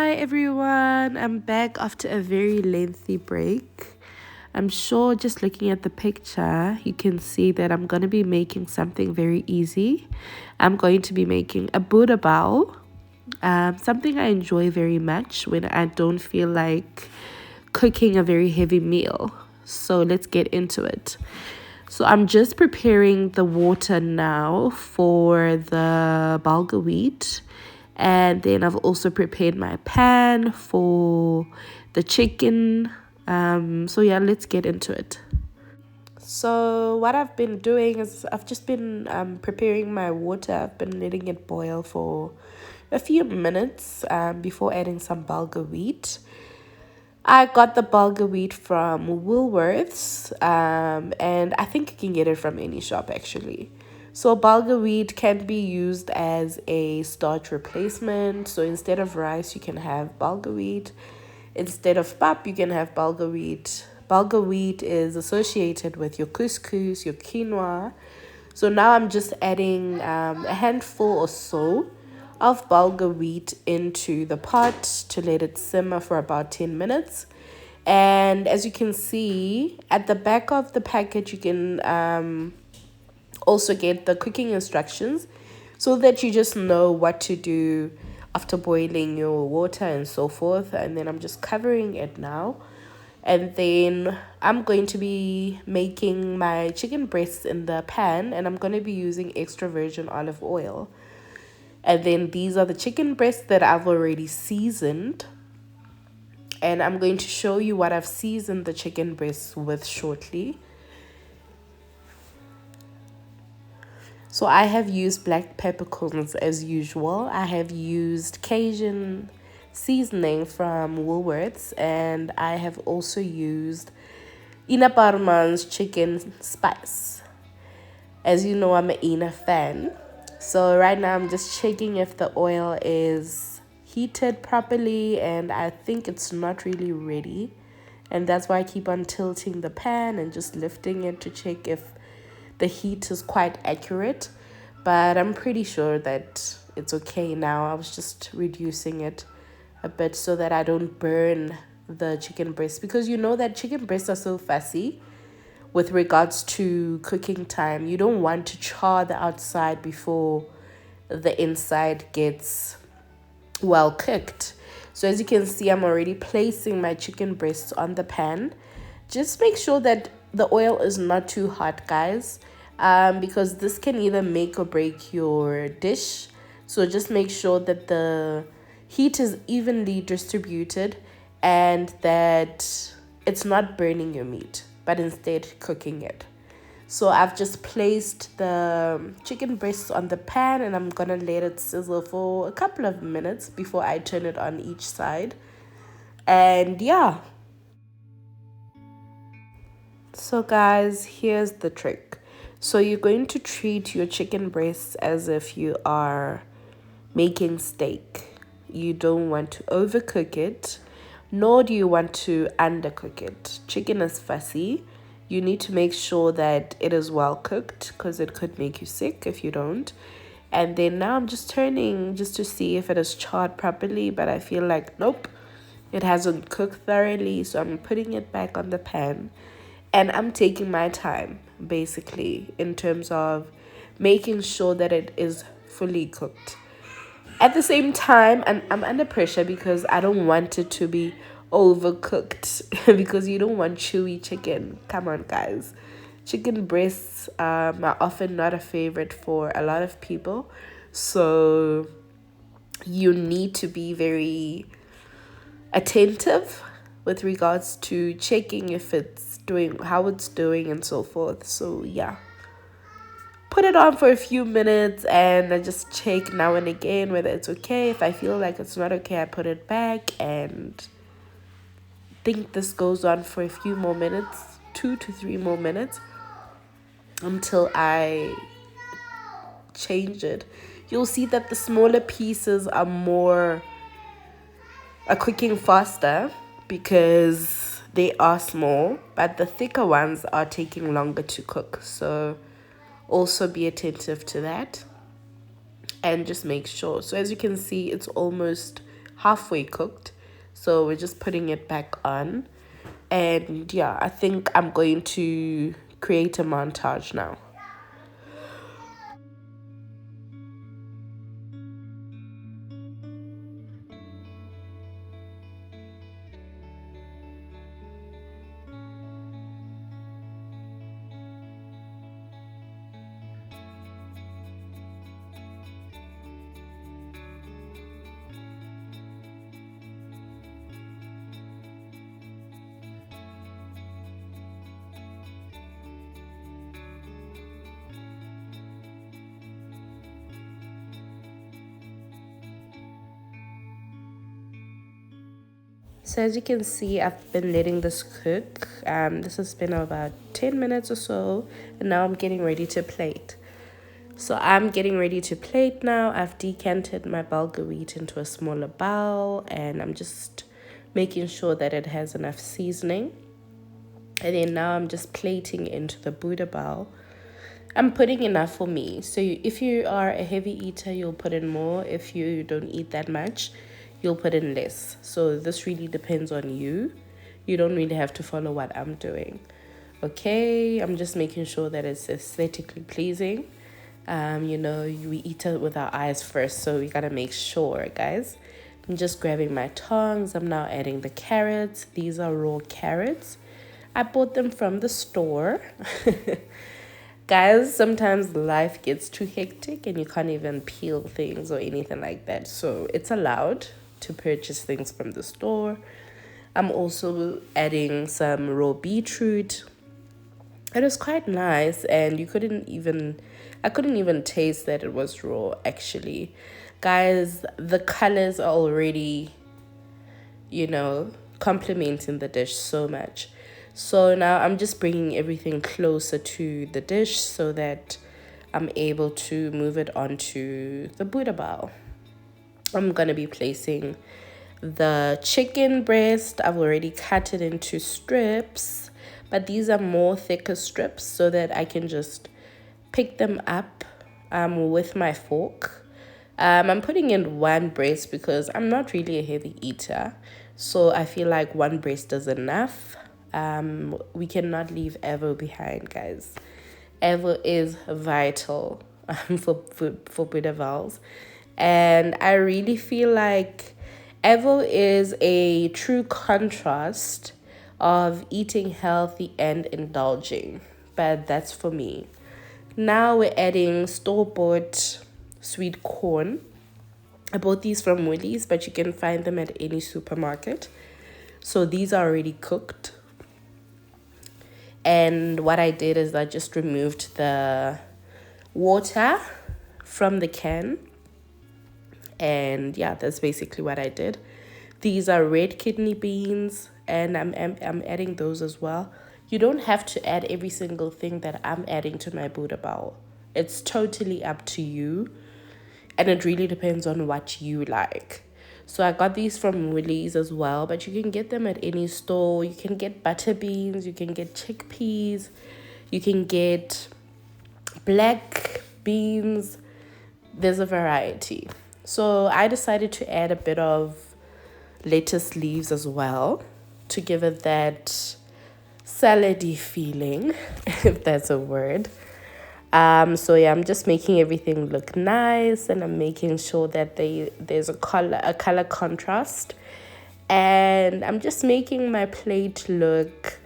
Hi everyone, I'm back after a very lengthy break. I'm sure just looking at the picture, you can see that I'm going to be making something very easy. I'm going to be making a Buddha bao, something I enjoy very much when I don't feel like cooking a very heavy meal. So let's get into it. So I'm just preparing the water now for the bulgur wheat. And then I've also prepared my pan for the chicken. So yeah, let's get into it. So what I've been doing is I've just been preparing my water. I've been letting it boil for a few minutes before adding some bulgur wheat. I got the bulgur wheat from Woolworths, and I think you can get it from any shop actually. So bulgur wheat can be used as a starch replacement. So instead of rice, you can have bulgur wheat. Instead of pap, you can have bulgur wheat. Bulgur wheat is associated with your couscous, your quinoa. So now I'm just adding a handful or so of bulgur wheat into the pot to let it simmer for about 10 minutes. And as you can see, at the back of the package, you can also get the cooking instructions so that you just know what to do after boiling your water and so forth. And then I'm just covering it now. And then I'm going to be making my chicken breasts in the pan, and I'm going to be using extra virgin olive oil. And then these are the chicken breasts that I've already seasoned. And I'm going to show you what I've seasoned the chicken breasts with shortly. So I have used black peppercorns as usual. I have used Cajun seasoning from Woolworths, and I have also used Ina Parman's chicken spice. As you know, I'm an Ina fan. So right now I'm just checking if the oil is heated properly, and I think it's not really ready. And that's why I keep on tilting the pan and just lifting it to check if the heat is quite accurate. But I'm pretty sure that it's okay now. I was just reducing it a bit so that I don't burn the chicken breast, because you know that chicken breasts are so fussy with regards to cooking time. You don't want to char the outside before the inside gets well cooked. So as you can see, I'm already placing my chicken breasts on the pan. Just make sure that the oil is not too hot, guys, because this can either make or break your dish. So just make sure that the heat is evenly distributed and that it's not burning your meat, but instead cooking it. So I've just placed the chicken breasts on the pan, and I'm gonna let it sizzle for a couple of minutes before I turn it on each side. And yeah. So guys, here's the trick. So you're going to treat your chicken breasts as if you are making steak. You don't want to overcook it, nor do you want to undercook it. Chicken is fussy. You need to make sure that it is well cooked, because it could make you sick if you don't. And then now I'm just turning just to see if it is charred properly, but I feel like nope, it hasn't cooked thoroughly. So I'm putting it back on the pan, and I'm taking my time basically in terms of making sure that it is fully cooked. At the same time, I'm under pressure because I don't want it to be overcooked because you don't want chewy chicken. Come on, guys. Chicken breasts are often not a favorite for a lot of people. So you need to be very attentive with regards to checking if it's doing how it's doing and so forth. So yeah, put it on for a few minutes and I just check now and again whether it's okay. If I feel like it's not okay, I put it back, and think this goes on for a few more minutes, 2 to 3 more minutes, until I change it. You'll see that the smaller pieces are cooking faster because they are small, but the thicker ones are taking longer to cook. So also be attentive to that and just make sure. So as you can see, it's almost halfway cooked. So we're just putting it back on. And yeah, I think I'm going to create a montage now. So as you can see, I've been letting this cook. This has been about 10 minutes or so, and now I'm getting ready to plate. So I'm getting ready to plate now. I've decanted my bulgur wheat into a smaller bowl, and I'm just making sure that it has enough seasoning. And then now I'm just plating into the Buddha bowl. I'm putting enough for me. So if you are a heavy eater, you'll put in more. If you don't eat that much, you'll put in less. So this really depends on you. You don't really have to follow what I'm doing. Okay, I'm just making sure that it's aesthetically pleasing. We eat it with our eyes first, so we gotta make sure, guys. I'm just grabbing my tongs. I'm now adding the carrots. These are raw carrots. I bought them from the store. Guys, sometimes life gets too hectic and you can't even peel things or anything like that. So it's allowed to purchase things from the store. I'm also adding some raw beetroot. It was quite nice, and I couldn't even taste that it was raw actually. Guys, the colors are already, complementing the dish so much. So now I'm just bringing everything closer to the dish so that I'm able to move it onto the Buddha bowl. I'm going to be placing the chicken breast. I've already cut it into strips, but these are more thicker strips so that I can just pick them up with my fork. I'm putting in one breast because I'm not really a heavy eater. So I feel like one breast is enough. We cannot leave Evo behind, guys. Evo is vital for Buddha vows. And I really feel like Evo is a true contrast of eating healthy and indulging. But that's for me. Now we're adding store-bought sweet corn. I bought these from Woolies, but you can find them at any supermarket. So these are already cooked. And what I did is I just removed the water from the can. And yeah, that's basically what I did. These are red kidney beans, and I'm adding those as well. You don't have to add every single thing that I'm adding to my Buddha bowl. It's totally up to you. And it really depends on what you like. So I got these from Woolies as well, but you can get them at any store. You can get butter beans, you can get chickpeas, you can get black beans. There's a variety. So I decided to add a bit of lettuce leaves as well to give it that salady feeling, if that's a word. So yeah, I'm just making everything look nice, and I'm making sure that there's a color contrast, and I'm just making my plate look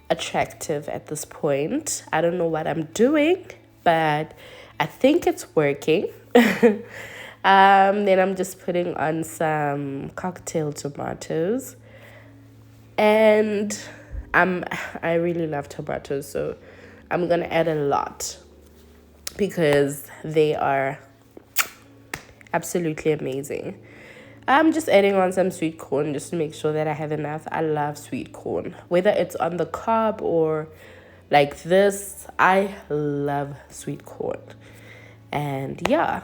attractive at this point. I don't know what I'm doing, but I think it's working. Then I'm just putting on some cocktail tomatoes, and I really love tomatoes, so I'm gonna add a lot because they are absolutely amazing. I'm just adding on some sweet corn just to make sure that I have enough. I love sweet corn, whether it's on the cob or like this. I love sweet corn. And yeah.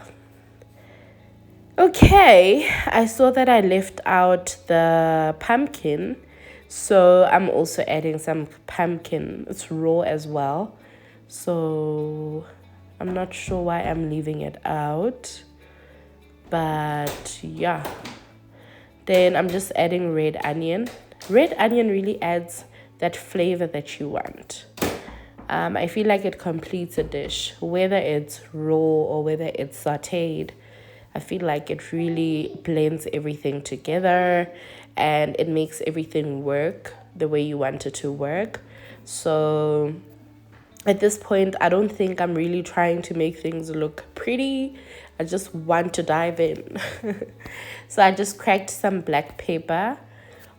Okay, I saw that I left out the pumpkin, so I'm also adding some pumpkin. It's raw as well, so I'm not sure why I'm leaving it out, but yeah, Then I'm just adding red onion. Red onion really adds that flavor that you want. I feel like it completes a dish, whether it's raw or whether it's sauteed. I feel like it really blends everything together and it makes everything work the way you want it to work. So at this point, I don't think I'm really trying to make things look pretty. I just want to dive in. So I just cracked some black pepper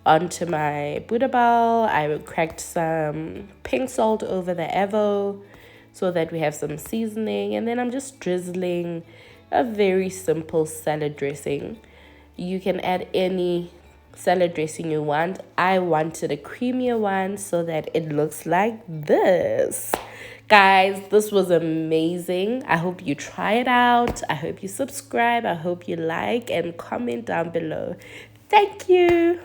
onto my Buddha ball. I cracked some pink salt over the avo so that we have some seasoning. And then I'm just drizzling a very simple salad dressing. You can add any salad dressing you want. I wanted a creamier one so that it looks like this. Guys, this was amazing. I hope you try it out. I hope you subscribe. I hope you like and comment down below. Thank you.